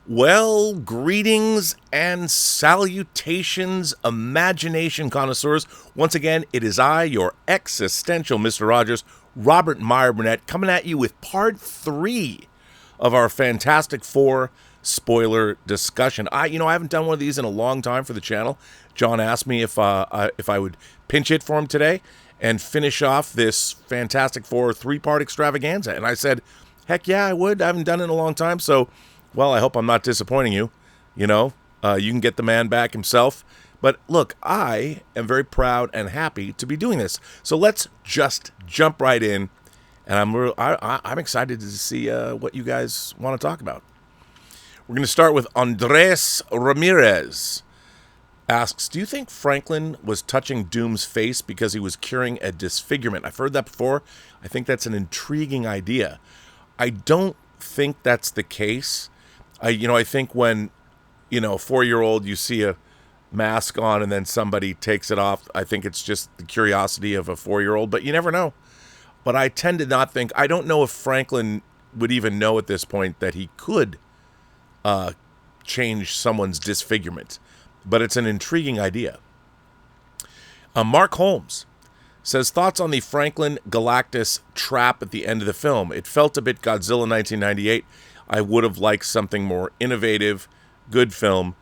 Well, greetings and salutations, imagination connoisseurs. Once again, it is I, your existential Mr. Rogers, Robert Meyer Burnett, coming at you with part 3 of our Fantastic Four spoiler discussion. I haven't done one of these in a long time for the channel. John asked me if I would pinch hit for him today and finish off this Fantastic Four 3-part extravaganza, and I said, heck yeah, I would. I haven't done it in a long time, so. Well, I hope I'm not disappointing you. You can get the man back himself. But look, I am very proud and happy to be doing this. So let's just jump right in. And I'm excited to see what you guys want to talk about. We're going to start with Andres Ramirez. Asks, do you think Franklin was touching Doom's face because he was curing a disfigurement? I've heard that before. I think that's an intriguing idea. I don't think that's the case. I think when, a 4-year-old, you see a mask on and then somebody takes it off, I think it's just the curiosity of a 4-year-old, but you never know. But I tend to not think, I don't know if Franklin would even know at this point that he could change someone's disfigurement, but it's an intriguing idea. Mark Holmes says, thoughts on the Franklin Galactus trap at the end of the film? It felt a bit Godzilla 1998. I would have liked something more innovative, good film.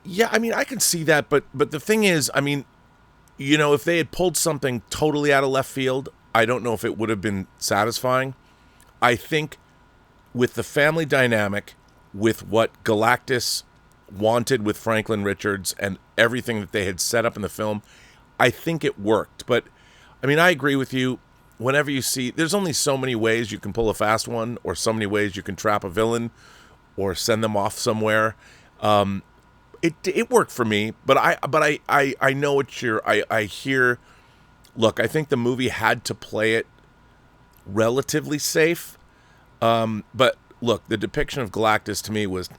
Yeah, I can see that, but the thing is, if they had pulled something totally out of left field, I don't know if it would have been satisfying. I think with the family dynamic, with what Galactus wanted with Franklin Richards and everything that they had set up in the film, I think it worked. But, I agree with you. Whenever you see, there's only so many ways you can pull a fast one, or so many ways you can trap a villain, or send them off somewhere. It worked for me, but I know what I hear. Look, I think the movie had to play it relatively safe. But look, the depiction of Galactus to me was,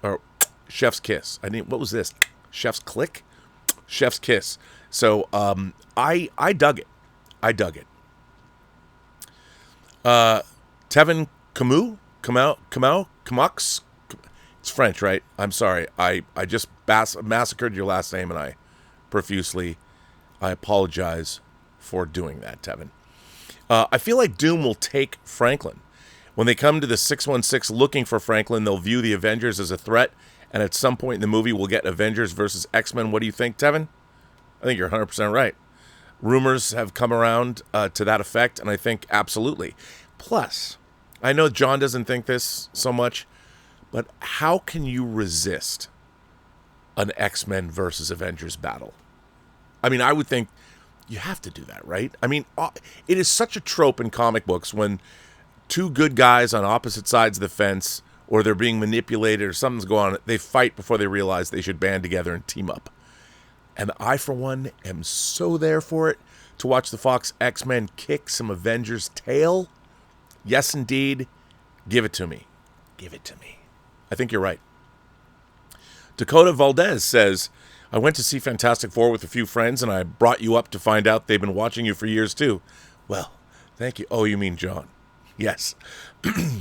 or chef's kiss. What was this? Chef's click? Chef's kiss. So I dug it. I dug it. Tevin Camaux. It's French, right? I'm sorry. I just massacred your last name, and I apologize for doing that, Tevin. I feel like Doom will take Franklin. When they come to the 616 looking for Franklin, they'll view the Avengers as a threat, and at some point in the movie, we'll get Avengers versus X-Men. What do you think, Tevin? I think you're 100% right. Rumors have come around to that effect, and I think absolutely. Plus, I know John doesn't think this so much, but how can you resist an X-Men versus Avengers battle? I would think you have to do that, right? It is such a trope in comic books when two good guys on opposite sides of the fence, or they're being manipulated, or something's going on, they fight before they realize they should band together and team up. And I, for one, am so there for it, to watch the Fox X-Men kick some Avengers' tail. Yes, indeed. Give it to me. Give it to me. I think you're right. Dakota Valdez says, I went to see Fantastic Four with a few friends, and I brought you up to find out they've been watching you for years, too. Well, thank you. Oh, you mean John. Yes.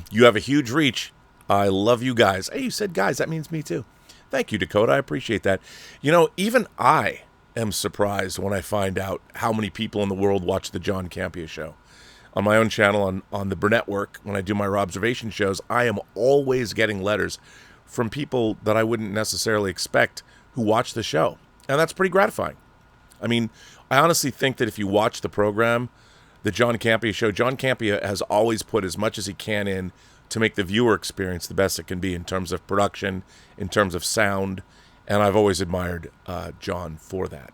You have a huge reach. I love you guys. Hey, you said guys. That means me, too. Thank you, Dakota. I appreciate that. Even I am surprised when I find out how many people in the world watch the John Campea Show. On my own channel, on the Burnett Work, when I do my observation shows, I am always getting letters from people that I wouldn't necessarily expect who watch the show. And that's pretty gratifying. I honestly think that if you watch the program, the John Campea Show, John Campea has always put as much as he can in to make the viewer experience the best it can be in terms of production, in terms of sound, and I've always admired John for that.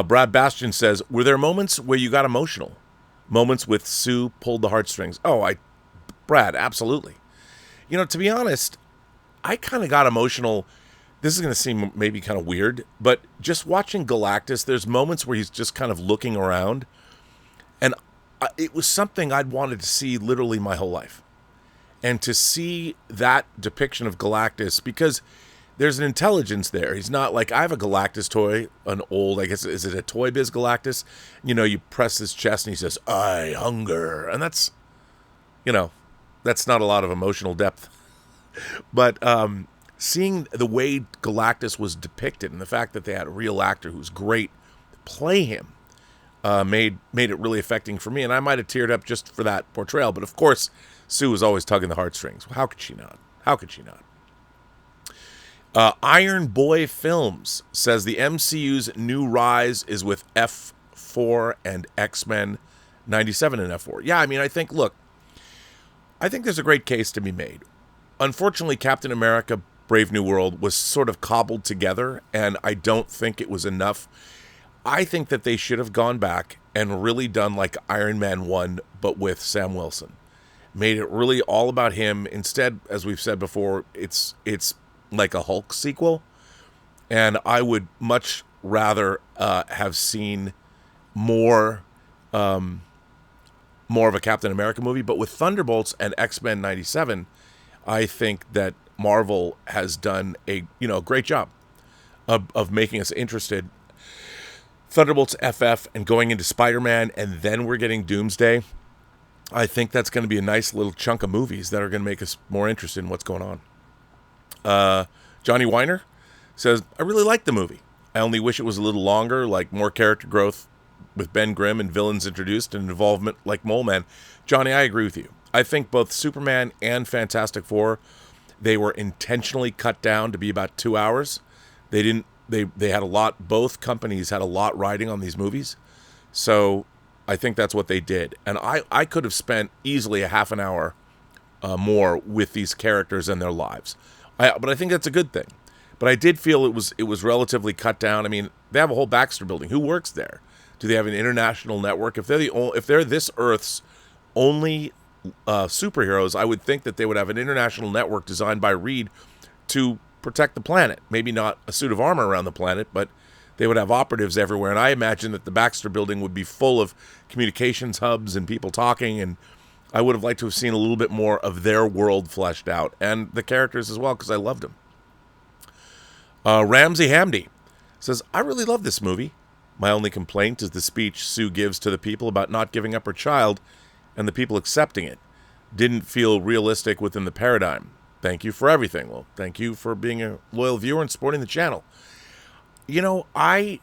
Brad Bastian says, were there moments where you got emotional? Moments with Sue pulled the heartstrings? Brad, absolutely. To be honest, I kind of got emotional. This is going to seem maybe kind of weird, but just watching Galactus, there's moments where he's just kind of looking around, and it was something I'd wanted to see literally my whole life. And to see that depiction of Galactus, because there's an intelligence there. He's not like, I have a Galactus toy, an old, I guess, is it a Toy Biz Galactus? You press his chest and he says, I hunger. And that's, that's not a lot of emotional depth. But seeing the way Galactus was depicted and the fact that they had a real actor who's great play him made it really affecting for me. And I might have teared up just for that portrayal. But of course, Sue was always tugging the heartstrings. How could she not? How could she not? Iron Boy Films says the MCU's new rise is with F4 and X-Men 97 and F4. Yeah, I mean, I think there's a great case to be made. Unfortunately, Captain America Brave New World was sort of cobbled together, and I don't think it was enough. I think that they should have gone back and really done like Iron Man 1, but with Sam Wilson. Made it really all about him. Instead, as we've said before, it's like a Hulk sequel. And I would much rather have seen more of a Captain America movie. But with Thunderbolts and X-Men 97, I think that Marvel has done a great job of making us interested. Thunderbolts FF and going into Spider-Man, and then we're getting Doomsday. I think that's going to be a nice little chunk of movies that are going to make us more interested in what's going on. Johnny Weiner says, I really like the movie. I only wish it was a little longer, like more character growth with Ben Grimm and villains introduced and involvement like Mole Man. Johnny, I agree with you. I think both Superman and Fantastic Four, they were intentionally cut down to be about 2 hours. They had a lot, both companies had a lot riding on these movies. So I think that's what they did. And I could have spent easily a half an hour more with these characters and their lives. But I think that's a good thing. But I did feel it was relatively cut down. I mean, they have a whole Baxter building. Who works there? Do they have an international network? If they're this Earth's only superheroes, I would think that they would have an international network designed by Reed to protect the planet. Maybe not a suit of armor around the planet, but they would have operatives everywhere. And I imagine that the Baxter building would be full of communications hubs and people talking. And I would have liked to have seen a little bit more of their world fleshed out and the characters as well, because I loved them. Ramsey Hamdi says, I really love this movie. My only complaint is the speech Sue gives to the people about not giving up her child and the people accepting it. Didn't feel realistic within the paradigm. Thank you for everything. Well, thank you for being a loyal viewer and supporting the channel. I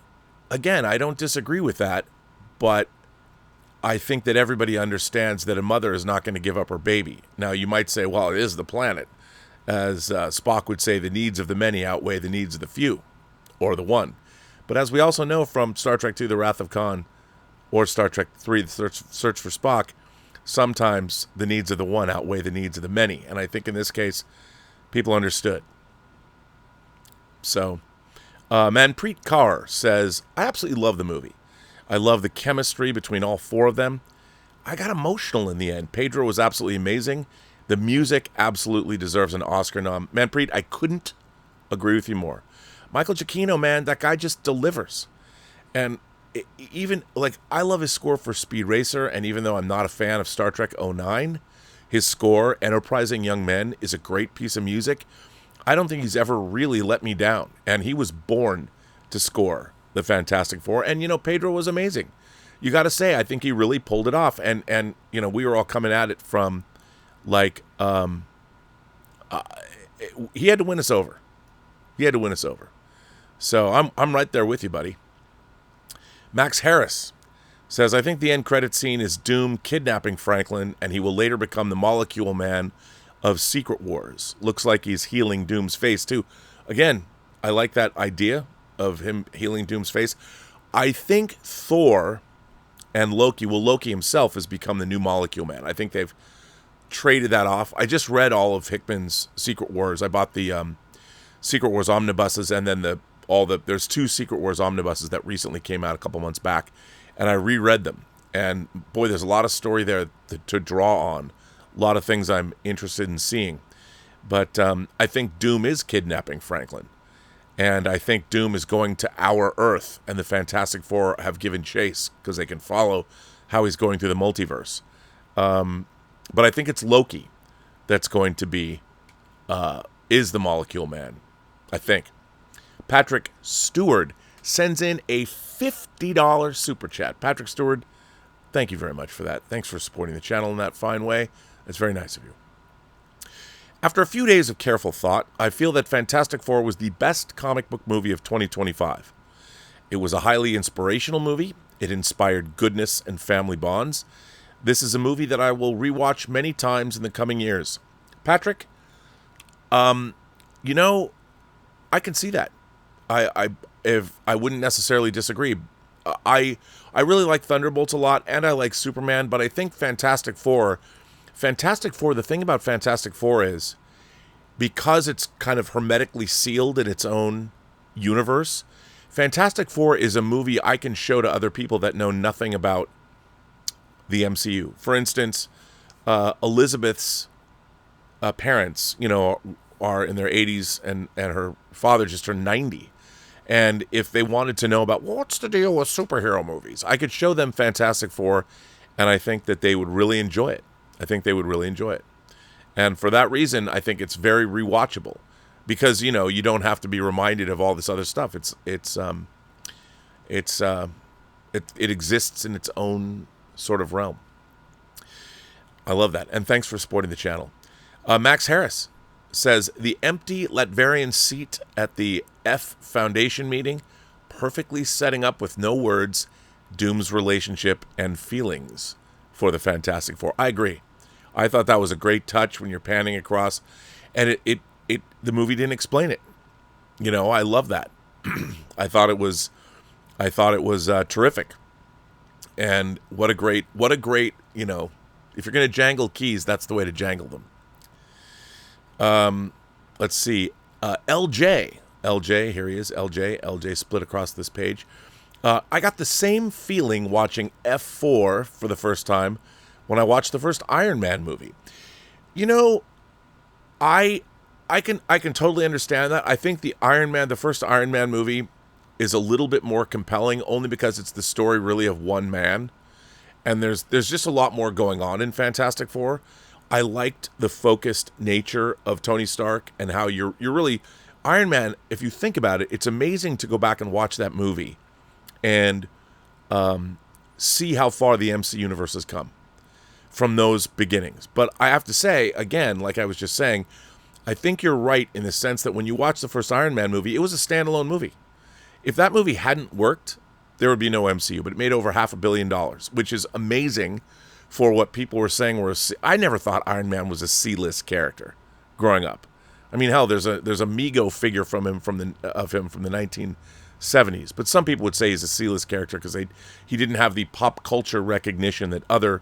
don't disagree with that, but I think that everybody understands that a mother is not going to give up her baby. Now, you might say, well, it is the planet. As Spock would say, the needs of the many outweigh the needs of the few, or the one. But as we also know from Star Trek II, The Wrath of Khan, or Star Trek III, The Search for Spock, sometimes the needs of the one outweigh the needs of the many. And I think in this case, people understood. So, Manpreet Kaur says, I absolutely love the movie. I love the chemistry between all four of them. I got emotional in the end. Pedro was absolutely amazing. The music absolutely deserves an Oscar nom. Manpreet, I couldn't agree with you more. Michael Giacchino, man, that guy just delivers. And even, I love his score for Speed Racer, and even though I'm not a fan of Star Trek 09, his score, Enterprising Young Men, is a great piece of music. I don't think he's ever really let me down, and he was born to score the Fantastic Four, and, Pedro was amazing. You got to say, I think he really pulled it off, and we were all coming at it from, he had to win us over. He had to win us over. So I'm right there with you, buddy. Max Harris says, I think the end credit scene is Doom kidnapping Franklin, and he will later become the Molecule Man of Secret Wars. Looks like he's healing Doom's face, too. Again, I like that idea of him healing Doom's face. I think Thor and Loki himself has become the new Molecule Man. I think they've traded that off. I just read all of Hickman's Secret Wars. I bought the Secret Wars omnibuses, and then there's 2 Secret Wars omnibuses that recently came out a couple months back, and I reread them. And boy, there's a lot of story there to draw on. A lot of things I'm interested in seeing. But I think Doom is kidnapping Franklin. And I think Doom is going to our Earth, and the Fantastic Four have given chase because they can follow how he's going through the multiverse. But I think it's Loki that's going to be, is the Molecule Man, I think. Patrick Stewart sends in a $50 super chat. Patrick Stewart, thank you very much for that. Thanks for supporting the channel in that fine way. It's very nice of you. After a few days of careful thought, I feel that Fantastic Four was the best comic book movie of 2025. It was a highly inspirational movie. It inspired goodness and family bonds. This is a movie that I will rewatch many times in the coming years. Patrick, you know, I can see that. I wouldn't necessarily disagree. I really like Thunderbolts a lot, and I like Superman, but I think Fantastic Four, the thing about Fantastic Four is, because it's kind of hermetically sealed in its own universe, Fantastic Four is a movie I can show to other people that know nothing about the MCU. For instance, Elizabeth's parents, are in their 80s, and her father just turned 90. And if they wanted to know about, well, what's the deal with superhero movies, I could show them Fantastic Four, and I think that they would really enjoy it. And for that reason, I think it's very rewatchable, because you don't have to be reminded of all this other stuff. It exists in its own sort of realm. I love that, and thanks for supporting the channel. Max Harris says, the empty Latverian seat at the F Foundation meeting, perfectly setting up with no words, Doom's relationship and feelings for the Fantastic Four. I agree. I thought that was a great touch when you're panning across, and the movie didn't explain it. I love that. I thought it was terrific. And what a great, if you're going to jangle keys, that's the way to jangle them. Let's see. LJ, here he is. LJ split across this page. I got the same feeling watching F4 for the first time when I watched the first Iron Man movie. I can totally understand that. I think the first Iron Man movie is a little bit more compelling, only because it's the story really of one man, and there's just a lot more going on in Fantastic Four. I liked the focused nature of Tony Stark, and how you're really Iron Man. If you think about it, it's amazing to go back and watch that movie and see how far the MC universe has come from those beginnings. But I have to say, again, like I was just saying, I think you're right in the sense that when you watch the first Iron Man movie, it was a standalone movie. If that movie hadn't worked, there would be no MCU, but it made over $500 million, which is amazing for what people were saying I never thought Iron Man was a C-list character growing up. I mean, hell, there's a Mego figure from the 1970s, but some people would say he's a C-list character because he didn't have the pop culture recognition that other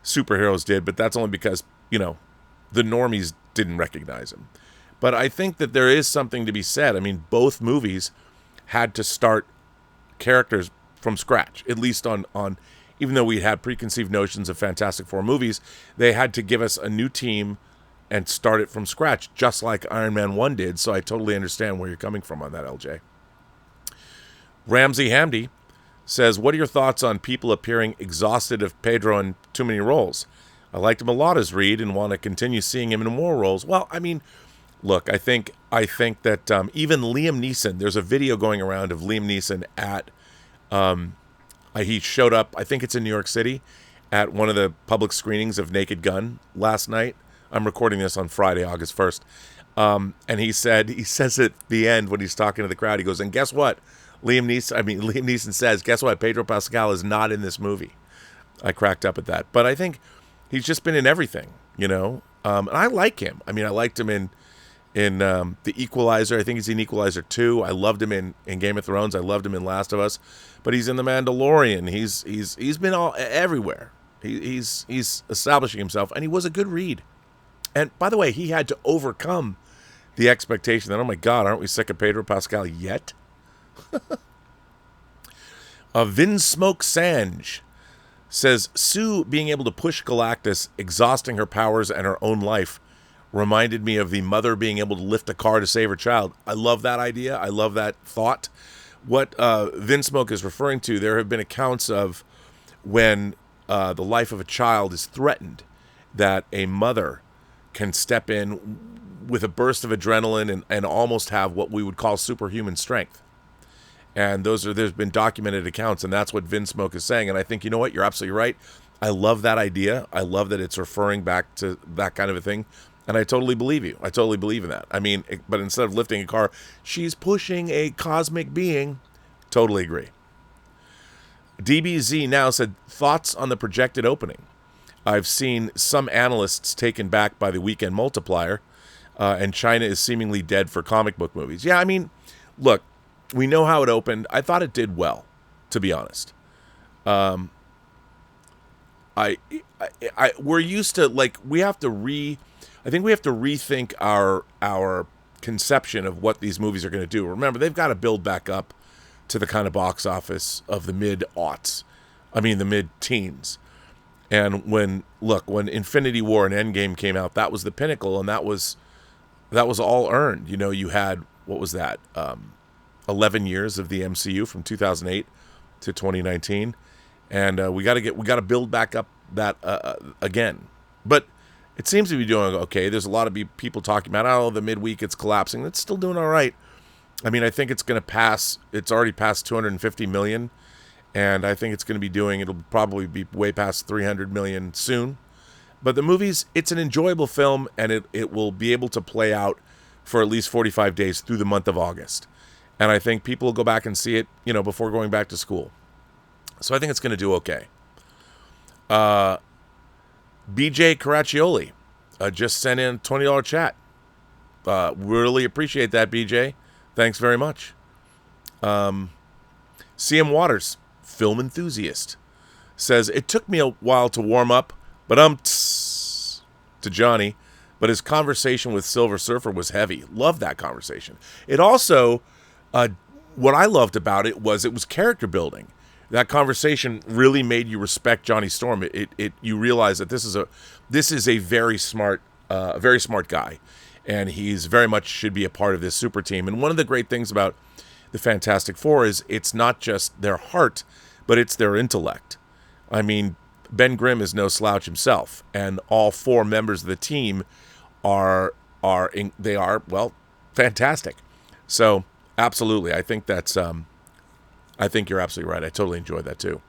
superheroes did, but that's only because, the normies didn't recognize him. But I think that there is something to be said. I mean, both movies had to start characters from scratch, at least on even though we had preconceived notions of Fantastic Four movies, they had to give us a new team and start it from scratch, just like Iron Man 1 did. So I totally understand where you're coming from on that, LJ. Ramsey Hamdi says, what are your thoughts on people appearing exhausted of Pedro in too many roles? I liked him a lot as Reed and want to continue seeing him in more roles. Well, I mean, look, I think that even Liam Neeson, there's a video going around of Liam Neeson at, he showed up, I think it's in New York City, at one of the public screenings of Naked Gun last night. I'm recording this on Friday, August 1st. And he says at the end when he's talking to the crowd, he goes, and guess what? Liam Neeson says, guess what? Pedro Pascal is not in this movie. I cracked up at that. But I think he's just been in everything, and I like him. I mean, I liked him in The Equalizer. I think he's in Equalizer 2. I loved him in Game of Thrones. I loved him in Last of Us. But he's in The Mandalorian. He's been all everywhere. He's establishing himself, and he was a good read. And by the way, he had to overcome the expectation that, oh my God, aren't we sick of Pedro Pascal yet? Vinsmoke Sanj says, Sue being able to push Galactus, exhausting her powers and her own life, reminded me of the mother being able to lift a car to save her child. I love that idea. I love that thought. What Vinsmoke is referring to, there have been accounts of when the life of a child is threatened, that a mother can step in with a burst of adrenaline and almost have what we would call superhuman strength. And there's been documented accounts, and that's what Vinsmoke is saying. And I think, you know what, you're absolutely right. I love that idea. I love that it's referring back to that kind of a thing. And I totally believe you. I totally believe in that. I mean, but instead of lifting a car, she's pushing a cosmic being. Totally agree. DBZ now said, thoughts on the projected opening. I've seen some analysts taken back by the weekend multiplier, and China is seemingly dead for comic book movies. Yeah, I mean, look, we know how it opened. I thought it did well, to be honest. We're used to, like, I think we have to rethink our conception of what these movies are going to do. Remember, they've got to build back up to the kind of box office of the mid-aughts. I mean, the mid-teens. And when Infinity War and Endgame came out, that was the pinnacle, and that was all earned. You know, you had, what was that, 11 years of the MCU from 2008 to 2019, and we got to build back up that again. But it seems to be doing okay. There's a lot of people talking about, oh, the midweek it's collapsing. It's still doing all right. I mean, I think it's going to pass. It's already passed 250 million. And I think it'll probably be way past 300 million soon. But the movies, it's an enjoyable film, and it will be able to play out for at least 45 days through the month of August. And I think people will go back and see it, before going back to school. So I think it's going to do okay. BJ Caraccioli just sent in a $20 chat. Really appreciate that, BJ. Thanks very much. CM Waters, film enthusiast, says, it took me a while to warm up, but to Johnny, but his conversation with Silver Surfer was heavy. Loved that conversation. It also, what I loved about it was character building. That conversation really made you respect Johnny Storm. You realize that this is a very smart guy, and he's very much should be a part of this super team. And one of the great things about the Fantastic Four is it's not just their heart, but it's their intellect. I mean, Ben Grimm is no slouch himself, and all four members of the team are fantastic. So absolutely, I think I think you're absolutely right. I totally enjoyed that too.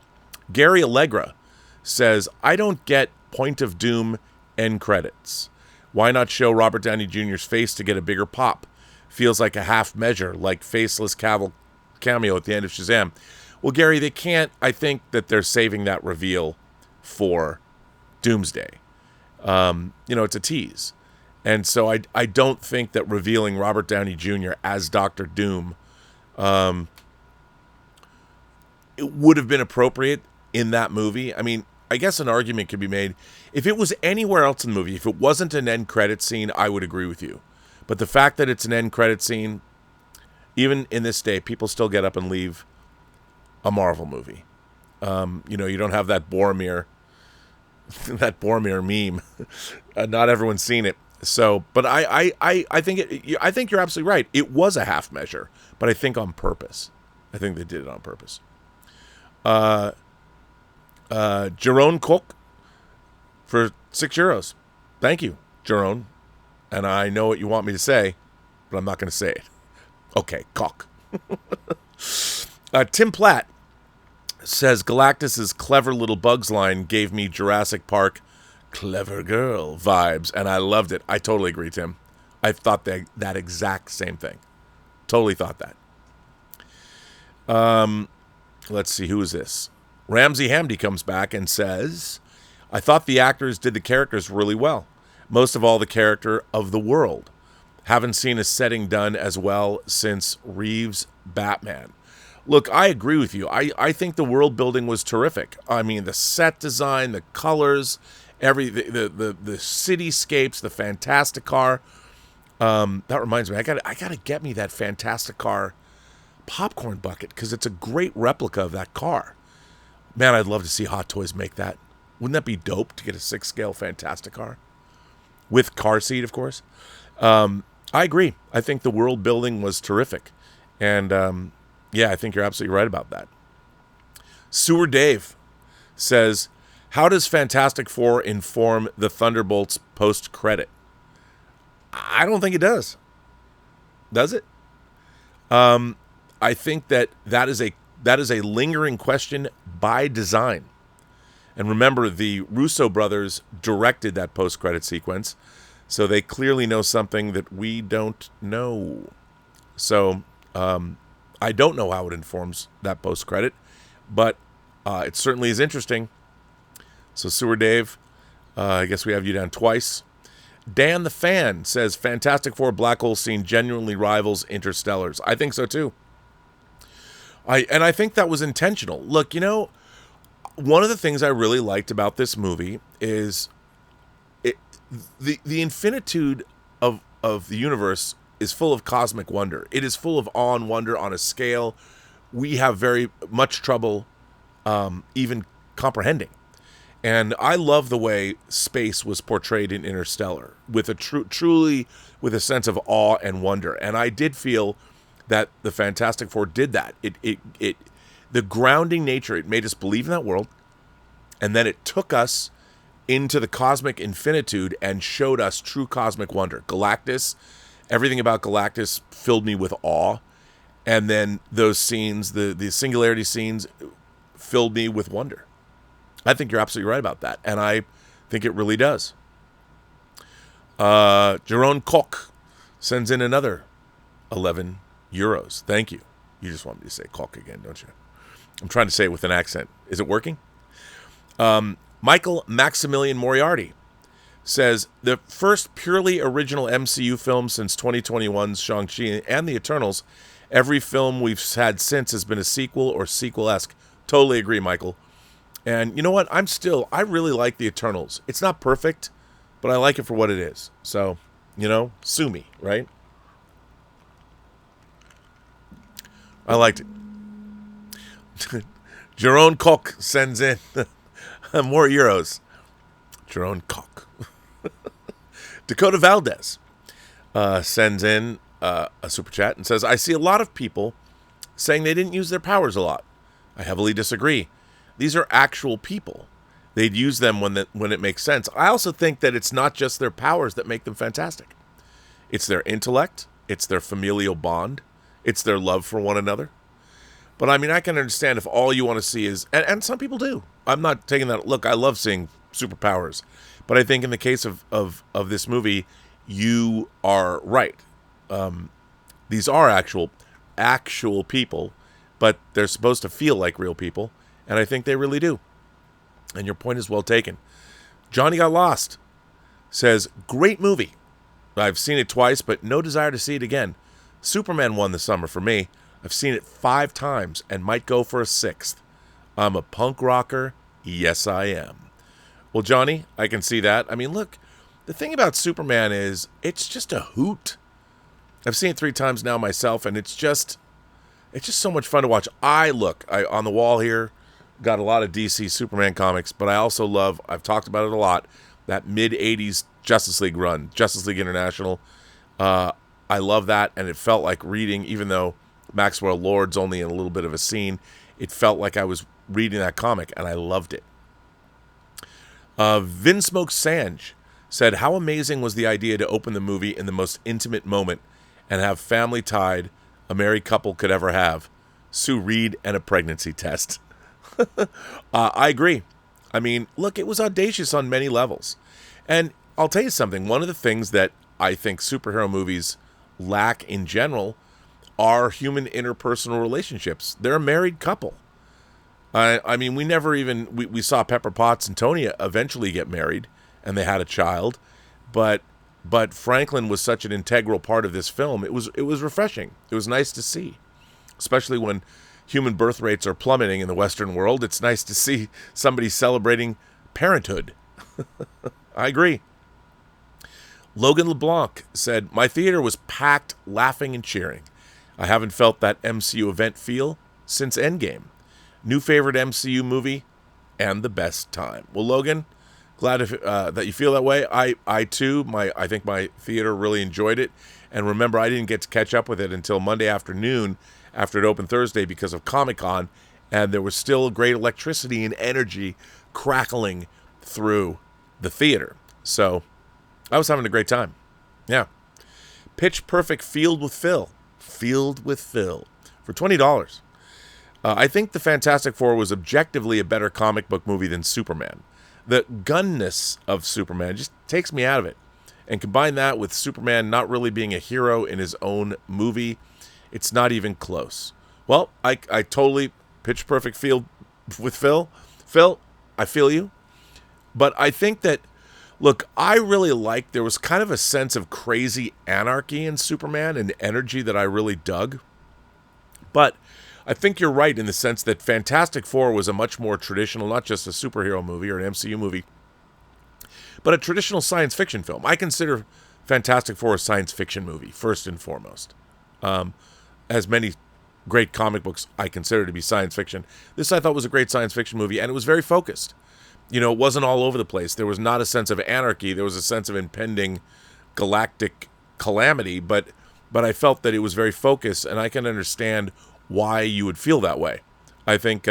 Gary Allegra says, I don't get Point of Doom end credits. Why not show Robert Downey Jr.'s face to get a bigger pop? Feels like a half measure, like Faceless Cavill cameo at the end of Shazam. Well, Gary, they can't. I think that they're saving that reveal for Doomsday. It's a tease. And so I don't think that revealing Robert Downey Jr. as Dr. Doom it would have been appropriate in that movie. I mean, I guess an argument could be made. If it was anywhere else in the movie, if it wasn't an end credit scene, I would agree with you. But the fact that it's an end credit scene, even in this day, people still get up and leave a Marvel movie. You don't have that Boromir meme. Not everyone's seen it. So, but I think you're absolutely right. It was a half measure, but I think on purpose. I think they did it on purpose. Jerome Cook for €6. Thank you, Jerome. And I know what you want me to say, but I'm not going to say it. Okay, cock. Tim Platt says, Galactus's clever little bugs line gave me Jurassic Park clever girl vibes, and I loved it. I totally agree, Tim. I thought that exact same thing. Totally thought that. Let's see, who is this? Ramsey Hamdi comes back and says, I thought the actors did the characters really well. Most of all, the character of the world. Haven't seen a setting done as well since Reeves' Batman. Look, I agree with you. I think the world building was terrific. I mean, the set design, the colors, the cityscapes, the Fantastic Car. That reminds me, I gotta get me that Fantastic Car popcorn bucket because it's a great replica of that car. Man, I'd love to see Hot Toys make that. Wouldn't that be dope to get a 6-scale Fantastic Car? With car seat, of course. I agree. I think the world building was terrific. And, I think you're absolutely right about that. Sewer Dave says, how does Fantastic Four inform the Thunderbolts post-credit? I don't think it does. Does it? I think that is a lingering question by design. And remember, the Russo brothers directed that post-credit sequence. So they clearly know something that we don't know. So I don't know how it informs that post-credit, but it certainly is interesting. So Sewer Dave, I guess we have you down twice. Dan the Fan says, Fantastic Four black hole scene genuinely rivals Interstellar's. I think so too. I think that was intentional. Look, one of the things I really liked about this movie is the infinitude of the universe is full of cosmic wonder. It is full of awe and wonder on a scale we have very much trouble even comprehending. And I love the way space was portrayed in Interstellar with a truly with a sense of awe and wonder. And I did feel that the Fantastic Four did that. The grounding nature, it made us believe in that world, and then it took us into the cosmic infinitude and showed us true cosmic wonder. Galactus, everything about Galactus filled me with awe, and then those scenes, the singularity scenes, filled me with wonder. I think you're absolutely right about that, and I think it really does. Jerome Koch sends in another 11 euros. Thank you. You just want me to say Koch again, don't you? I'm trying to say it with an accent. Is it working? Michael Maximilian Moriarty says, the first purely original MCU film since 2021's Shang-Chi and the Eternals, every film we've had since has been a sequel or sequel-esque. Totally agree, Michael. And you know what? I really like the Eternals. It's not perfect, but I like it for what it is. So, sue me, right? I liked it. Jerome Koch sends in more euros. Jerome Koch. Dakota Valdez sends in a super chat and says, I see a lot of people saying they didn't use their powers a lot. I heavily disagree. These are actual people. They'd use them when it makes sense. I also think that it's not just their powers that make them fantastic. It's their intellect. It's their familial bond. It's their love for one another. But I mean, I can understand if all you want to see is, and some people do. I'm not taking that. Look, I love seeing superpowers. But I think in the case of this movie, you are right. These are actual people, but they're supposed to feel like real people. And I think they really do. And your point is well taken. Johnny Got Lost says, great movie. I've seen it twice, but no desire to see it again. Superman won this summer for me. I've seen it 5 times and might go for a 6th. I'm a punk rocker. Yes, I am. Well, Johnny, I can see that. I mean, look, the thing about Superman is it's just a hoot. I've seen it 3 times now myself, and it's just so much fun to watch. I on the wall here, got a lot of DC Superman comics, but I also love, I've talked about it a lot, that mid-'80s Justice League run, Justice League International. I love that, and it felt like reading, even though Maxwell Lord's only in a little bit of a scene, it felt like I was reading that comic, and I loved it. Vinsmoke Sanj said, how amazing was the idea to open the movie in the most intimate moment and have family tied a married couple could ever have, Sue Reed and a pregnancy test. I agree. I mean, look, it was audacious on many levels. And I'll tell you something. One of the things that I think superhero movies lack in general are human interpersonal relationships. They're a married couple. I mean, we saw Pepper Potts and Tony eventually get married, and they had a child. But Franklin was such an integral part of this film. It was refreshing. It was nice to see, especially when human birth rates are plummeting in the Western world. It's nice to see somebody celebrating parenthood. I agree. Logan LeBlanc said, my theater was packed, laughing and cheering. I haven't felt that MCU event feel since Endgame. New favorite MCU movie and the best time. Well, Logan, glad that you feel that way. I too, I think my theater really enjoyed it. And remember, I didn't get to catch up with it until Monday afternoon after it opened Thursday because of Comic-Con, and there was still great electricity and energy crackling through the theater. So I was having a great time. Yeah. Pitch Perfect Field with Phil for $20. I think the Fantastic Four was objectively a better comic book movie than Superman. The gunness of Superman just takes me out of it. And combine that with Superman not really being a hero in his own movie, it's not even close. Well, I totally pitch perfect feel with Phil. Phil, I feel you. But I think that, look, I really liked, there was kind of a sense of crazy anarchy in Superman and energy that I really dug. But I think you're right in the sense that Fantastic Four was a much more traditional, not just a superhero movie or an MCU movie, but a traditional science fiction film. I consider Fantastic Four a science fiction movie, first and foremost. As many great comic books I consider to be science fiction, this I thought was a great science fiction movie, and it was very focused. You know, it wasn't all over the place. There was not a sense of anarchy. There was a sense of impending galactic calamity, but I felt that it was very focused, and I can understand why you would feel that way. I think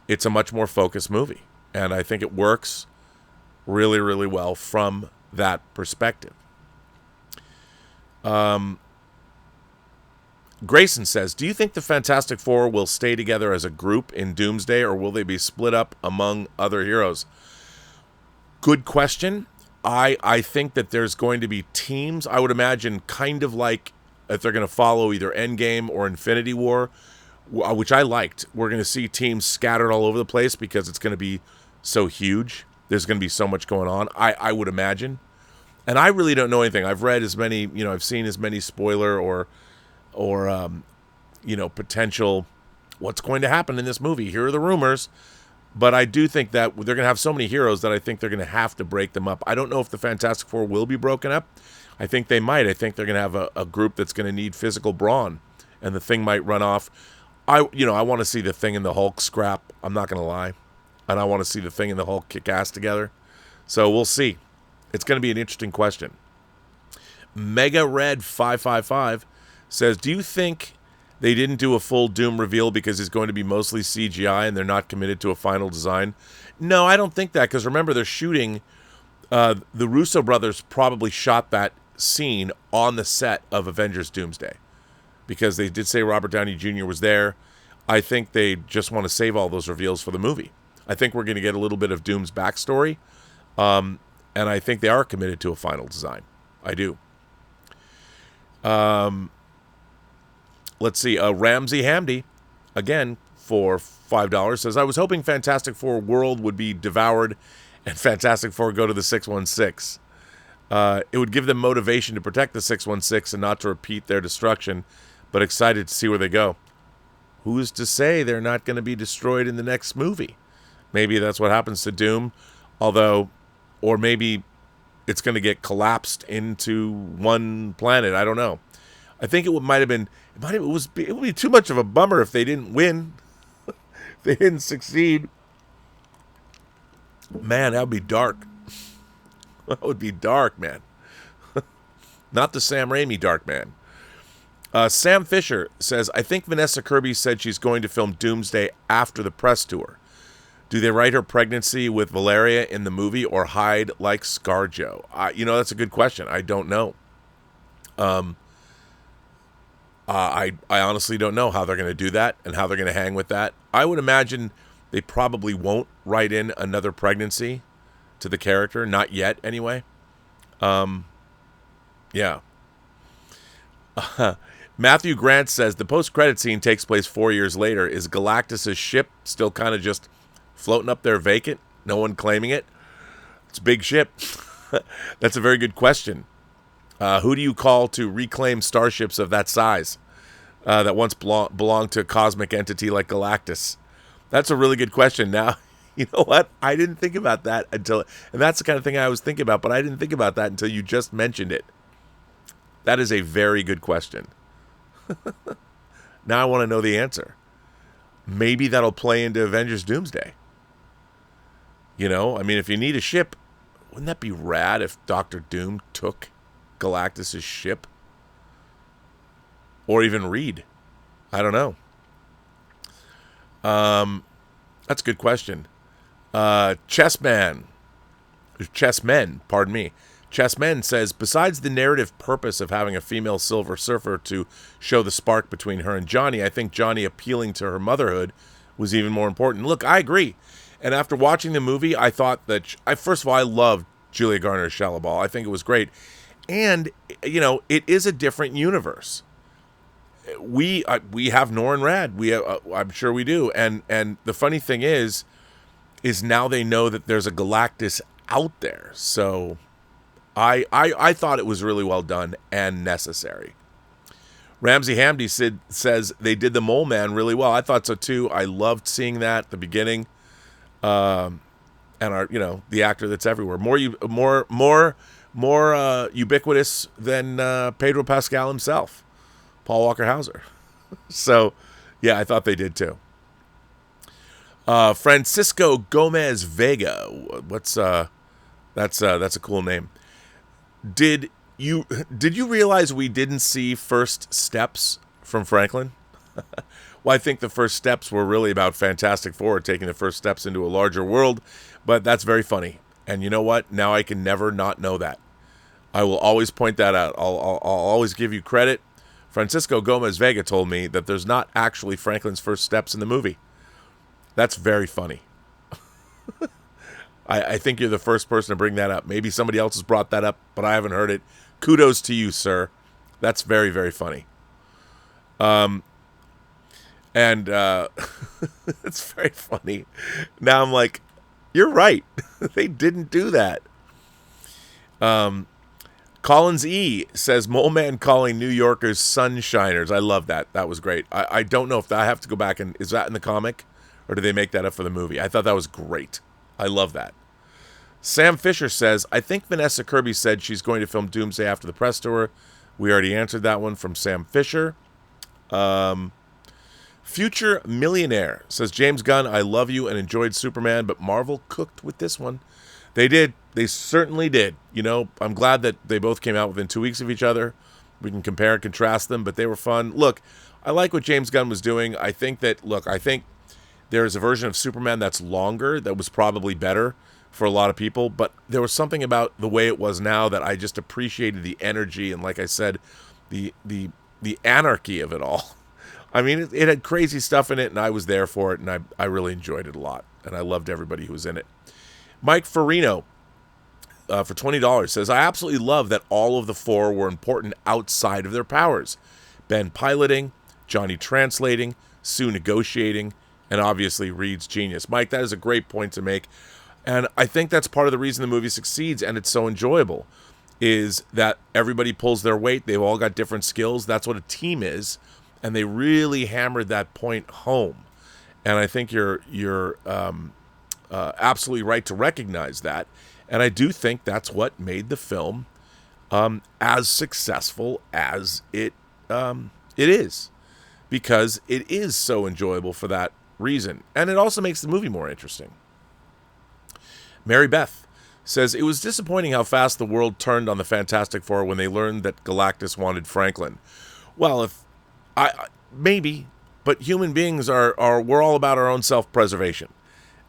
it's a much more focused movie, and I think it works really, really well from that perspective. Grayson says, do you think the Fantastic Four will stay together as a group in Doomsday, or will they be split up among other heroes? Good question. I think that there's going to be teams. I would imagine kind of like if they're going to follow either Endgame or Infinity War, which I liked. We're going to see teams scattered all over the place because it's going to be so huge. There's going to be so much going on, I would imagine. And I really don't know anything. I've read as many, I've seen as many spoiler or potential what's going to happen in this movie. Here are the rumors. But I do think that they're going to have so many heroes that I think they're going to have to break them up. I don't know if the Fantastic Four will be broken up. I think they might. I think they're going to have a group that's going to need physical brawn, and the Thing might run off. I want to see the Thing and the Hulk scrap. I'm not going to lie. And I want to see the Thing and the Hulk kick ass together. So we'll see. It's going to be an interesting question. Mega Red 555 says, do you think they didn't do a full Doom reveal because he's going to be mostly CGI and they're not committed to a final design? No, I don't think that, because remember, they're shooting, the Russo brothers probably shot that scene on the set of Avengers Doomsday, because they did say Robert Downey Jr. was there. I think they just want to save all those reveals for the movie. I think we're going to get a little bit of Doom's backstory, and I think they are committed to a final design. I do. Let's see. Ramsey Hamdy, again, for $5, says, I was hoping Fantastic Four World would be devoured and Fantastic Four go to the 616. It would give them motivation to protect the 616 and not to repeat their destruction, but excited to see where they go. Who's to say they're not going to be destroyed in the next movie? Maybe that's what happens to Doom, or maybe it's going to get collapsed into one planet. I don't know. I think it would be too much of a bummer if they didn't win, if they didn't succeed. Man, that would be dark. That would be dark, man. Not the Sam Raimi dark, man. Sam Fisher says, I think Vanessa Kirby said she's going to film Doomsday after the press tour. Do they write her pregnancy with Valeria in the movie or hide like ScarJo? That's a good question. I don't know. I honestly don't know how they're going to do that and how they're going to hang with that. I would imagine they probably won't write in another pregnancy to the character. Not yet, anyway. Yeah. Matthew Grant says, the post-credit scene takes place 4 years later. Is Galactus' ship still kind of just floating up there vacant? No one claiming it? It's a big ship. That's a very good question. Who do you call to reclaim starships of that size that once belonged to a cosmic entity like Galactus? That's a really good question. Now, you know what? I didn't think about that and that's the kind of thing I was thinking about, but I didn't think about that until you just mentioned it. That is a very good question. Now I want to know the answer. Maybe that'll play into Avengers Doomsday. If you need a ship, wouldn't that be rad if Dr. Doom took Galactus' ship? Or even Reed? I don't know. That's a good question. Chessmen, pardon me. Chessmen says, besides the narrative purpose of having a female Silver Surfer to show the spark between her and Johnny, I think Johnny appealing to her motherhood was even more important. Look, I agree. And after watching the movie, I thought that, first of all, I loved Julia Garner's Shallabal. I think it was great. And, you know, it is a different universe. We have Norrin Rad. I'm sure we do. And the funny thing is now they know that there's a Galactus out there. So I thought it was really well done and necessary. Ramsey Hamdi says they did the Mole Man really well. I thought so too. I loved seeing that at the beginning. And the actor that's everywhere, more ubiquitous than Pedro Pascal himself, Paul Walker Hauser. So, yeah, I thought they did too. Francisco Gomez Vega. That's a cool name. Did you realize we didn't see first steps from Franklin? Well, I think the first steps were really about Fantastic Four taking the first steps into a larger world, but that's very funny. And you know what? Now I can never not know that. I will always point that out. I'll always give you credit. Francisco Gomez Vega told me that there's not actually Franklin's first steps in the movie. That's very funny. I think you're the first person to bring that up. Maybe somebody else has brought that up, but I haven't heard it. Kudos to you, sir. That's very, very funny. It's very funny. Now I'm like, you're right. They didn't do that. Collins E. says, Mole Man calling New Yorkers sunshiners. I love that. That was great. I don't know if I have to go back and... Is that in the comic? Or did they make that up for the movie? I thought that was great. I love that. Sam Fisher says, I think Vanessa Kirby said she's going to film Doomsday after the press tour. We already answered that one from Sam Fisher. Future Millionaire says, James Gunn, I love you and enjoyed Superman, but Marvel cooked with this one. They did. They certainly did. You know, I'm glad that they both came out within 2 weeks of each other. We can compare and contrast them, but they were fun. Look, I like what James Gunn was doing. I think there's a version of Superman that's longer that was probably better for a lot of people, but there was something about the way it was now that I just appreciated the energy and, like I said, the anarchy of it all. I mean, it had crazy stuff in it, and I was there for it, and I really enjoyed it a lot, and I loved everybody who was in it. Mike Farino, for $20, says, I absolutely love that all of the four were important outside of their powers. Ben piloting, Johnny translating, Sue negotiating, and obviously Reed's genius. Mike, that is a great point to make. And I think that's part of the reason the movie succeeds and it's so enjoyable, is that everybody pulls their weight. They've all got different skills. That's what a team is. And they really hammered that point home. And I think you're absolutely right to recognize that. And I do think that's what made the film as successful as it is. Because it is so enjoyable for that reason. And it also makes the movie more interesting. Mary Beth says, it was disappointing how fast the world turned on the Fantastic Four when they learned that Galactus wanted Franklin. Well, maybe, but human beings we're all about our own self-preservation.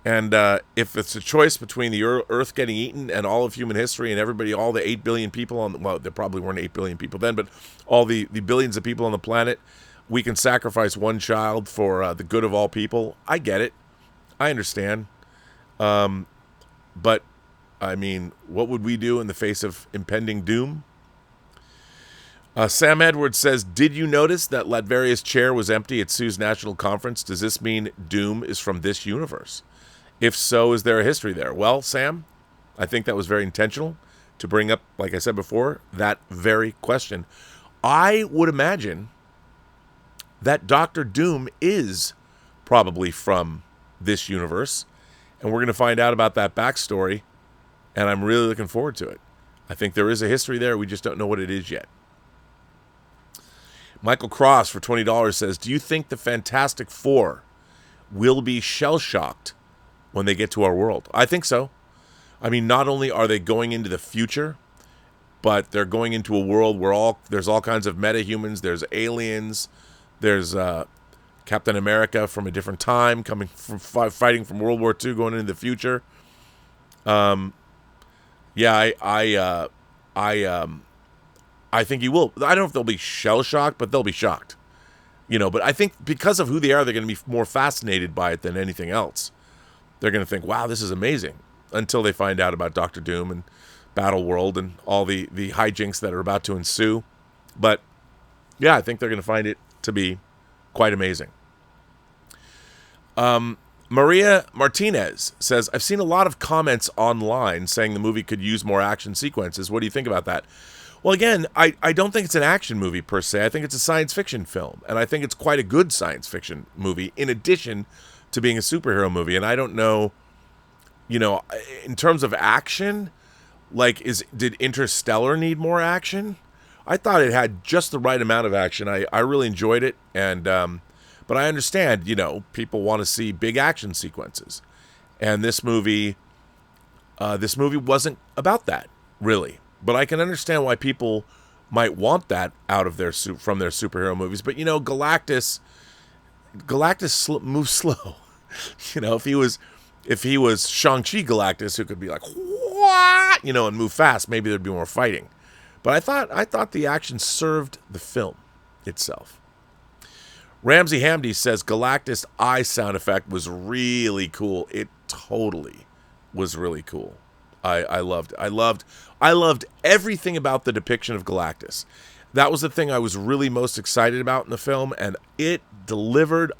And if it's a choice between the Earth getting eaten and all of human history and everybody, all the 8 billion people well, there probably weren't 8 billion people then, but all the billions of people on the planet, we can sacrifice one child for the good of all people. I get it. I understand. But, I mean, what would we do in the face of impending doom? Sam Edwards says, did you notice that Latveria's chair was empty at Sue's national conference? Does this mean doom is from this universe? If so, is there a history there? Well, Sam, I think that was very intentional to bring up, like I said before, that very question. I would imagine that Dr. Doom is probably from this universe. And we're going to find out about that backstory, and I'm really looking forward to it. I think there is a history there. We just don't know what it is yet. Michael Cross, for $20, says, do you think the Fantastic Four will be shell-shocked when they get to our world? I think so. I mean, not only are they going into the future, but they're going into a world where there's all kinds of metahumans, there's aliens, there's Captain America from a different time, coming from fighting from World War II, going into the future. I think he will. I don't know if they'll be shell shocked, but they'll be shocked. But I think because of who they are, they're going to be more fascinated by it than anything else. They're going to think, "Wow, this is amazing," until they find out about Doctor Doom and battle world and all the hijinks that are about to ensue. But yeah, I think they're going to find it to be quite amazing. Maria Martinez says, I've seen a lot of comments online saying the movie could use more action sequences. What do you think about that? Well, again, I don't think it's an action movie per se. I think it's a science fiction film. And I think it's quite a good science fiction movie in addition to being a superhero movie. And I don't know, in terms of action, like, did Interstellar need more action? I thought it had just the right amount of action. I really enjoyed it. And, but I understand, people want to see big action sequences. And this movie wasn't about that, really. But I can understand why people might want that out of from their superhero movies. But Galactus moves slow. if he was Shang-Chi Galactus, who could be like, what, and move fast, maybe there'd be more fighting. But I thought the action served the film itself. Ramsey Hamdi says Galactus eye sound effect was really cool. It totally was really cool. I loved everything about the depiction of Galactus. That was the thing I was really most excited about in the film, and it delivered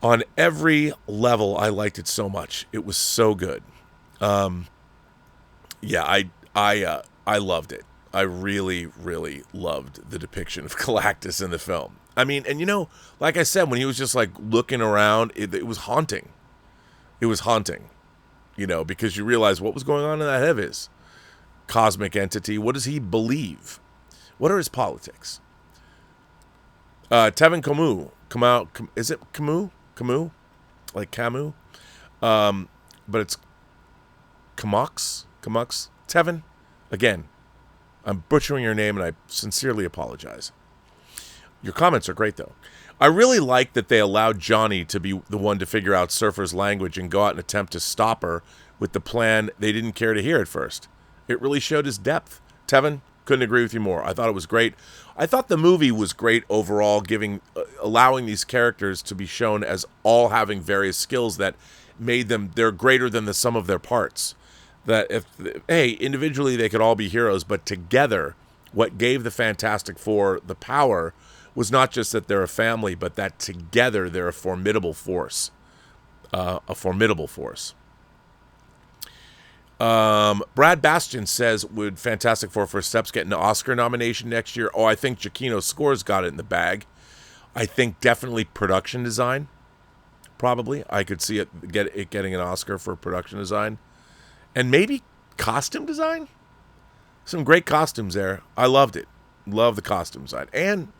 on every level. I liked it so much. It was so good. I loved it. I really, really loved the depiction of Galactus in the film. I mean, and like I said, when he was just like looking around, it was haunting. It was haunting, because you realize what was going on in that head of his. Cosmic entity. What does he believe? What are his politics? Tevin Camus. Is it Camus? Camus? Like Camus? But it's Camus? Tevin? Again, I'm butchering your name and I sincerely apologize. Your comments are great, though. I really like that they allowed Johnny to be the one to figure out Surfer's language and go out and attempt to stop her with the plan they didn't care to hear at first. It really showed his depth. Tevin, couldn't agree with you more. I thought it was great. I thought the movie was great overall, allowing these characters to be shown as all having various skills that made them, they're greater than the sum of their parts. That individually they could all be heroes, but together, what gave the Fantastic Four the power was not just that they're a family, but that together they're a formidable force. Brad Bastian says, would Fantastic Four First Steps get an Oscar nomination next year? Oh, I think Giacchino's scores got it in the bag. I think definitely production design. Probably. I could see it getting an Oscar for production design. And maybe costume design? Some great costumes there. I loved it. Love the costume design. And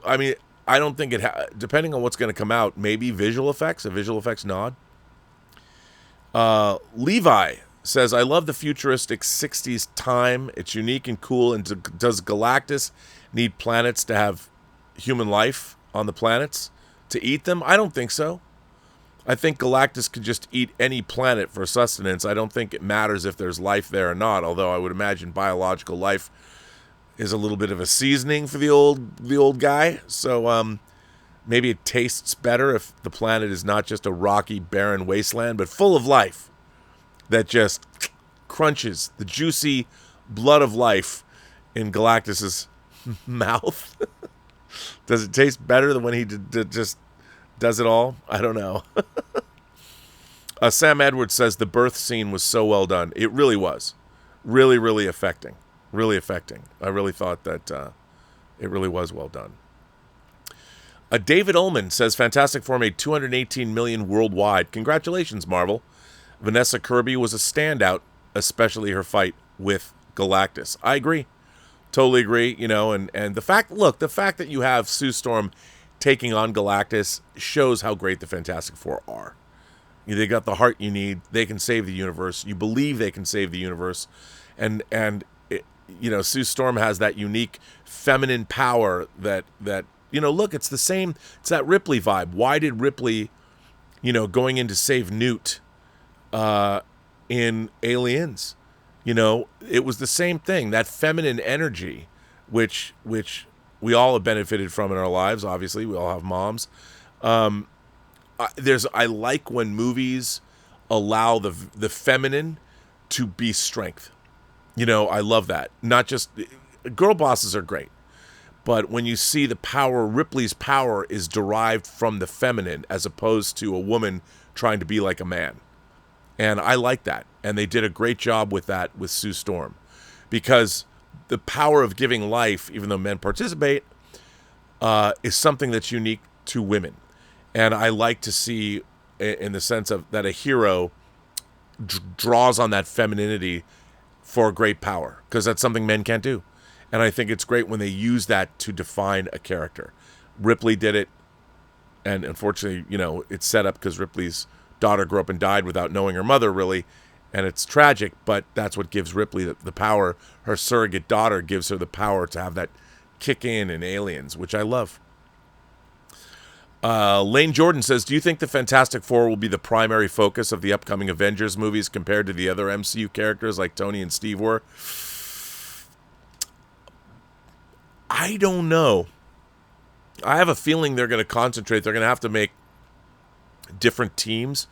I don't think depending on what's going to come out, maybe a visual effects nod. Levi says, I love the futuristic 60s time. It's unique and cool. And does Galactus need planets to have human life on the planets to eat them? I don't think so. I think Galactus could just eat any planet for sustenance. I don't think it matters if there's life there or not, although I would imagine biological life is a little bit of a seasoning for the old guy. So maybe it tastes better if the planet is not just a rocky, barren wasteland, but full of life that just crunches the juicy blood of life in Galactus's mouth. Does it taste better than when he just does it all? I don't know. Sam Edwards says the birth scene was so well done. It really was. Really, really affecting. Really affecting. I really thought that it really was well done. David Ullman says Fantastic Four made $218 million worldwide. Congratulations, Marvel. Vanessa Kirby was a standout, especially her fight with Galactus. I agree. Totally agree. And the fact that you have Sue Storm taking on Galactus shows how great the Fantastic Four are. They got the heart you need. They can save the universe. You believe they can save the universe. And Sue Storm has that unique feminine power that look, it's the same. It's that Ripley vibe. Why did Ripley, going in to save Newt in Aliens, it was the same thing. That feminine energy, which we all have benefited from in our lives. Obviously, we all have moms. I like when movies allow the feminine to be strength. I love that. Not just girl bosses are great, but when you see the power, Ripley's power is derived from the feminine as opposed to a woman trying to be like a man. And I like that. And they did a great job with that with Sue Storm, because the power of giving life, even though men participate, is something that's unique to women. And I like to see, in the sense of that a hero draws on that femininity for great power, because that's something men can't do. And I think it's great when they use that to define a character. Ripley did it, and unfortunately, it's set up because Ripley's daughter grew up and died without knowing her mother, really, and it's tragic, but that's what gives Ripley the power. Her surrogate daughter gives her the power to have that kick in Aliens, which I love. Lane Jordan says, do you think the Fantastic Four will be the primary focus of the upcoming Avengers movies compared to the other MCU characters like Tony and Steve were? I don't know. I have a feeling they're going to concentrate. They're going to have to make different teams.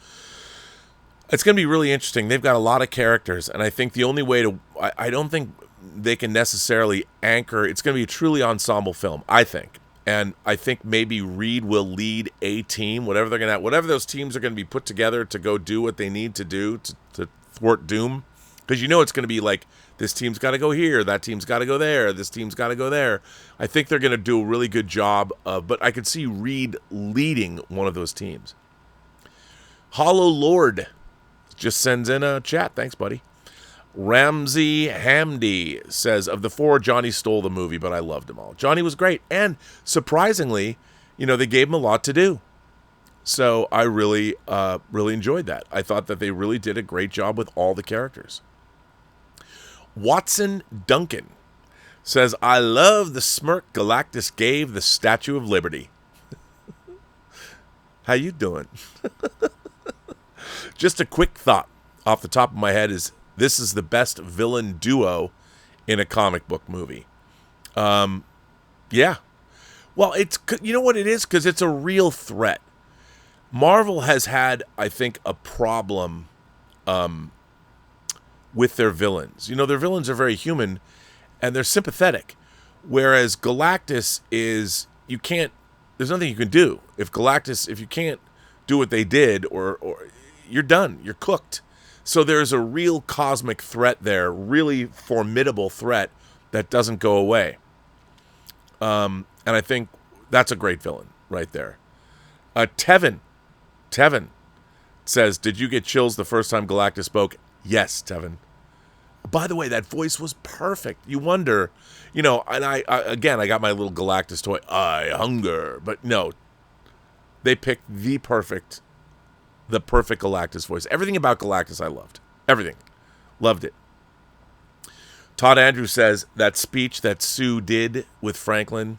It's going to be really interesting. They've got a lot of characters, and I think the only way to... I don't think they can necessarily anchor... It's going to be a truly ensemble film, I think. And I think maybe Reed will lead a team, whatever they're going to have, whatever those teams are going to be put together to go do what they need to do to thwart Doom. Because it's going to be like, this team's got to go here, that team's got to go there, this team's got to go there. I think they're going to do a really good job of, but I could see Reed leading one of those teams. Hollow Lord just sends in a chat. Thanks, buddy. Ramsey Hamdi says, of the four, Johnny stole the movie, but I loved them all. Johnny was great. And surprisingly, they gave him a lot to do. So I really enjoyed that. I thought that they really did a great job with all the characters. Watson Duncan says, I love the smirk Galactus gave the Statue of Liberty. How you doing? Just a quick thought off the top of my head is, this is the best villain duo in a comic book movie. Yeah. Well, it's, you know what it is? Because it's a real threat. Marvel has had, I think, a problem with their villains. Their villains are very human and they're sympathetic. Whereas Galactus is, there's nothing you can do. If you can't do what they did, or you're done, you're cooked. So there's a real cosmic threat there, really formidable threat that doesn't go away. And I think that's a great villain right there. Tevin says, did you get chills the first time Galactus spoke? Yes, Tevin. By the way, that voice was perfect. You wonder, and I got my little Galactus toy, I hunger. But no, they picked the perfect Galactus voice. Everything about Galactus I loved. Everything. Loved it. Todd Andrews says, that speech that Sue did with Franklin,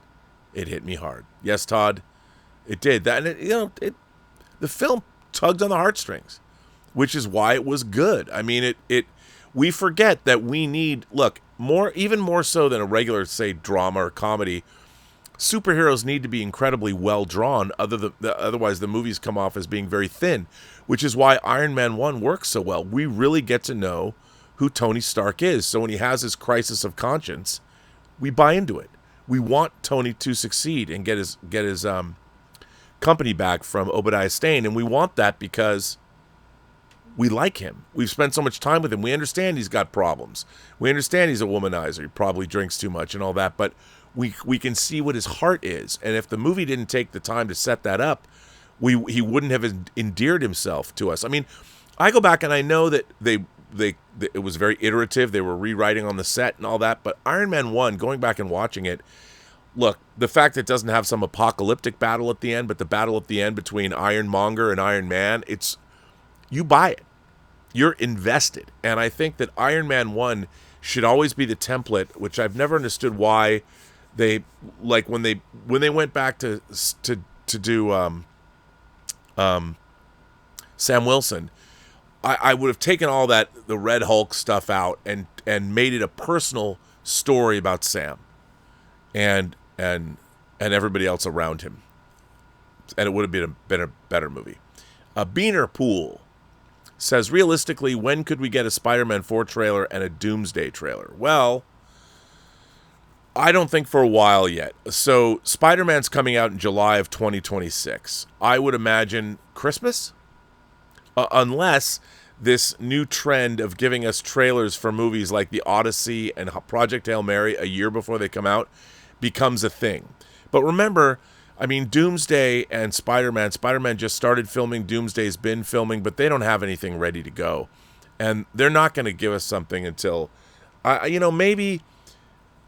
it hit me hard. Yes, Todd, it did. That, and the film tugged on the heartstrings, which is why it was good. I mean, we forget that we need, even more so than a regular, say, drama or comedy, superheroes need to be incredibly well drawn, otherwise the movies come off as being very thin, which is why Iron Man 1 works so well. We really get to know who Tony Stark is. So when he has his crisis of conscience, we buy into it. We want Tony to succeed and get his company back from Obadiah Stane, and we want that because we like him. We've spent so much time with him. We understand he's got problems. We understand he's a womanizer. He probably drinks too much and all that, but we can see what his heart is. And if the movie didn't take the time to set that up, he wouldn't have endeared himself to us. I mean, I go back and I know that it was very iterative. They were rewriting on the set and all that. But Iron Man 1, going back and watching it, look, the fact that it doesn't have some apocalyptic battle at the end, but the battle at the end between Ironmonger and Iron Man, you buy it. You're invested. And I think that Iron Man 1 should always be the template, which I've never understood why they, like, when they went back to do Sam Wilson, I would have taken all that, the Red Hulk stuff out and made it a personal story about Sam and everybody else around him. And it would have been a better movie. Beaner Pool says, realistically, when could we get a Spider-Man 4 trailer and a Doomsday trailer? Well, I don't think for a while yet. So Spider-Man's coming out in July of 2026. I would imagine Christmas? Unless this new trend of giving us trailers for movies like The Odyssey and Project Hail Mary a year before they come out becomes a thing. But remember, I mean, Doomsday and Spider-Man just started filming. Doomsday's been filming, but they don't have anything ready to go. And they're not going to give us something until, maybe,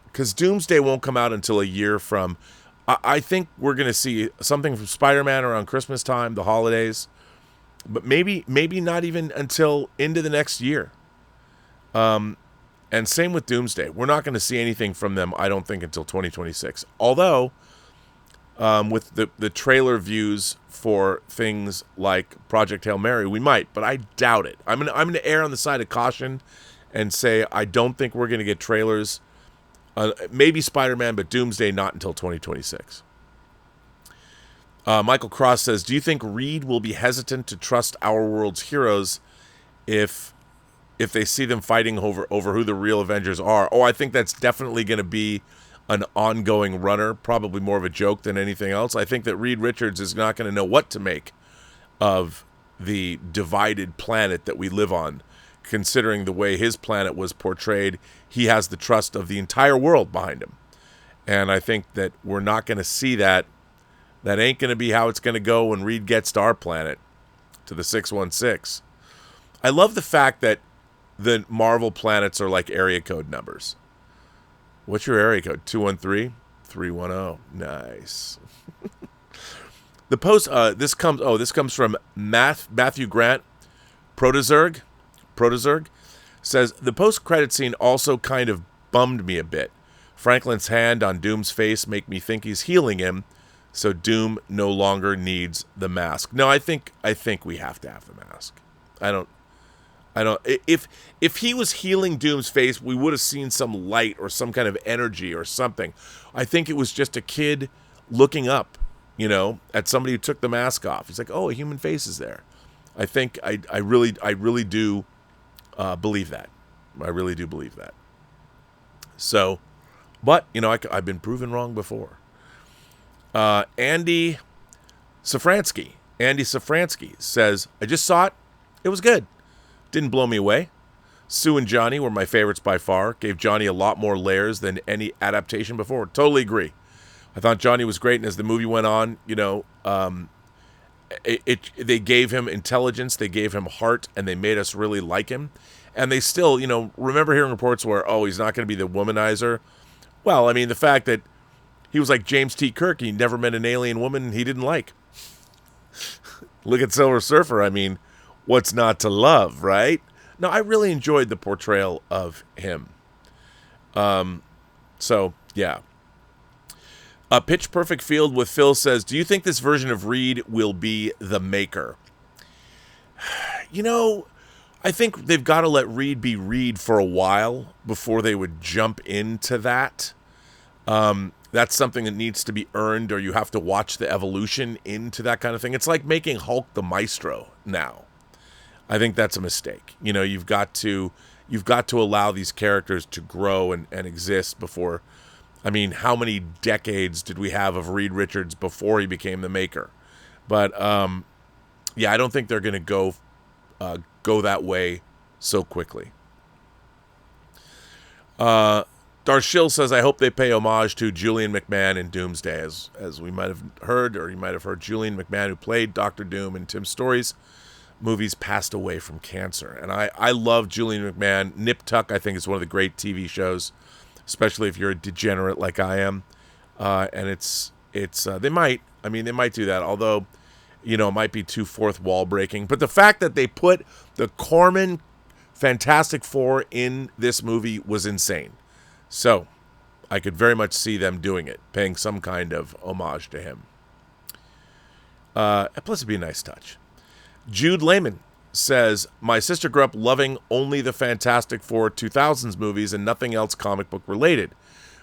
because Doomsday won't come out until a year from, I think we're going to see something from Spider-Man around Christmas time, the holidays. But maybe not even until into the next year. And same with Doomsday. We're not going to see anything from them, I don't think, until 2026. Although, with the trailer views for things like Project Hail Mary, we might, but I doubt it. I'm gonna err on the side of caution and say I don't think we're going to get trailers. Maybe Spider-Man, but Doomsday not until 2026. Michael Cross says, do you think Reed will be hesitant to trust our world's heroes if they see them fighting over who the real Avengers are? Oh, I think that's definitely going to be an ongoing runner, probably more of a joke than anything else. I think that Reed Richards is not going to know what to make of the divided planet that we live on, considering the way his planet was portrayed. He has the trust of the entire world behind him. And I think that we're not going to see that. That ain't going to be how it's going to go when Reed gets to our planet, to the 616. I love the fact that the Marvel planets are like area code numbers. What's your area code? 213-310. Nice. The post. This comes from Matthew Grant. Protozerg says, the post-credit scene also kind of bummed me a bit. Franklin's hand on Doom's face make me think he's healing him, so Doom no longer needs the mask. No, I think we have to have the mask. I don't. If he was healing Doom's face, we would have seen some light or some kind of energy or something. I think it was just a kid looking up, at somebody who took the mask off. He's like, oh, a human face is there. I think I really do believe that. I really do believe that. So, but I've been proven wrong before. Andy Safransky says, I just saw it. It was good. Didn't blow me away. Sue and Johnny were my favorites by far. Gave Johnny a lot more layers than any adaptation before. Totally agree. I thought Johnny was great, and as the movie went on, they gave him intelligence, they gave him heart, and they made us really like him. And they still, remember hearing reports where, he's not going to be the womanizer. Well, I mean, the fact that he was like James T. Kirk, he never met an alien woman he didn't like. Look at Silver Surfer. I mean, what's not to love, right? No, I really enjoyed the portrayal of him. So, yeah. Pitch Perfect Field with Phil says, do you think this version of Reed will be the Maker? I think they've got to let Reed be Reed for a while before they would jump into that. That's something that needs to be earned, or you have to watch the evolution into that kind of thing. It's like making Hulk the Maestro now. I think that's a mistake. You've got to allow these characters to grow and exist before. I mean, how many decades did we have of Reed Richards before he became the Maker? But yeah, I don't think they're going to go that way so quickly. Darshill says, I hope they pay homage to Julian McMahon in Doomsday. As we might have heard, or you might have heard, Julian McMahon, who played Dr. Doom in Tim Story's movies, passed away from cancer. And I love Julian McMahon. Nip Tuck, I think, is one of the great TV shows, especially if you're a degenerate like I am. And it's they might do that, although, it might be too fourth wall breaking. But the fact that they put the Corman Fantastic Four in this movie was insane. So I could very much see them doing it, paying some kind of homage to him. Plus, it'd be a nice touch. Jude Lehman says, my sister grew up loving only the Fantastic Four 2000s movies and nothing else comic book related,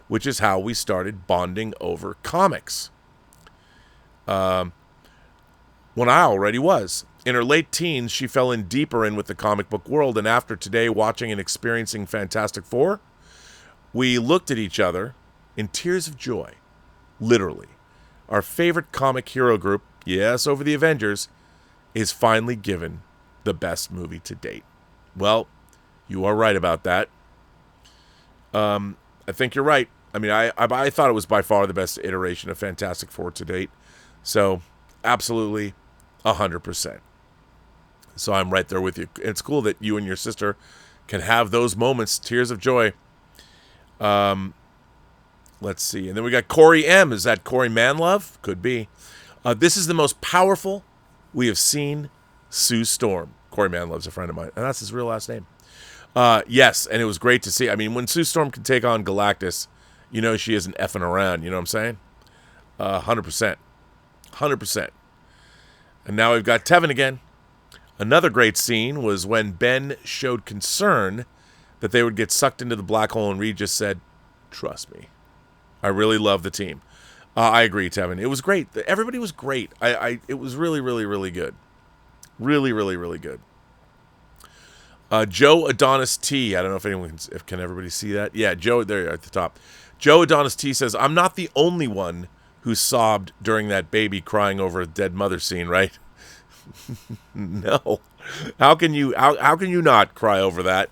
which is how we started bonding over comics. When I already was. In her late teens, she fell in deeper in with the comic book world, and after today watching and experiencing Fantastic Four, we looked at each other in tears of joy. Literally. Our favorite comic hero group, yes, over the Avengers, is finally given the best movie to date. Well, you are right about that. I think you're right. I mean, I thought it was by far the best iteration of Fantastic Four to date. So, absolutely, 100%. So I'm right there with you. It's cool that you and your sister can have those moments, tears of joy. Let's see. And then we got Corey M. Is that Corey Manlove? Could be. This is the most powerful we have seen Sue Storm. Corey Manlove's a friend of mine, and that's his real last name. Yes, and it was great to see. I mean, when Sue Storm can take on Galactus, you know she isn't effing around. You know what I'm saying? 100%. 100%. And now we've got Tevin again. Another great scene was when Ben showed concern that they would get sucked into the black hole, and Reed just said, "Trust me." I really love the team. I agree, Tevin. It was great. Everybody was great. It was really, really, really good. Really, really, really good. Joe Adonis T. I don't know if anyone can everybody see that? Yeah, Joe, there at the top. Joe Adonis T says, "I'm not the only one who sobbed during that baby crying over a dead mother scene, right?" No. How can you not cry over that?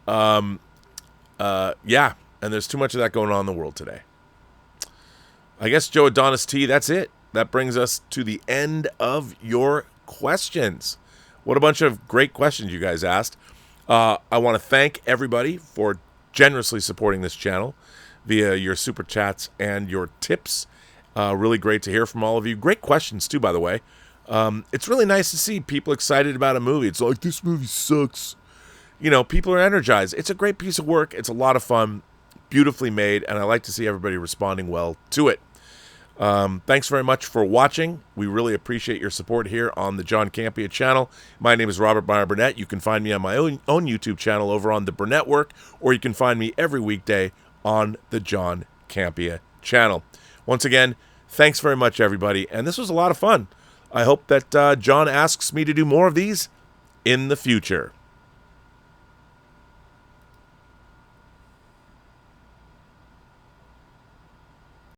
Yeah, and there's too much of that going on in the world today. I guess, Joe Adonis T, that's it. That brings us to the end of your questions. What a bunch of great questions you guys asked. I want to thank everybody for generously supporting this channel via your super chats and your tips. Really great to hear from all of you. Great questions, too, by the way. It's really nice to see people excited about a movie. It's like, this movie sucks. You know, people are energized. It's a great piece of work. It's a lot of fun, beautifully made, and I like to see everybody responding well to it. Thanks very much for watching. We really appreciate your support here on the John Campea channel. My name is Robert Meyer Burnett. You can find me on my own YouTube channel over on the Burnett Work, or you can find me every weekday on the John Campea channel. Once again, thanks very much, everybody, and this was a lot of fun. I hope that John asks me to do more of these in the future.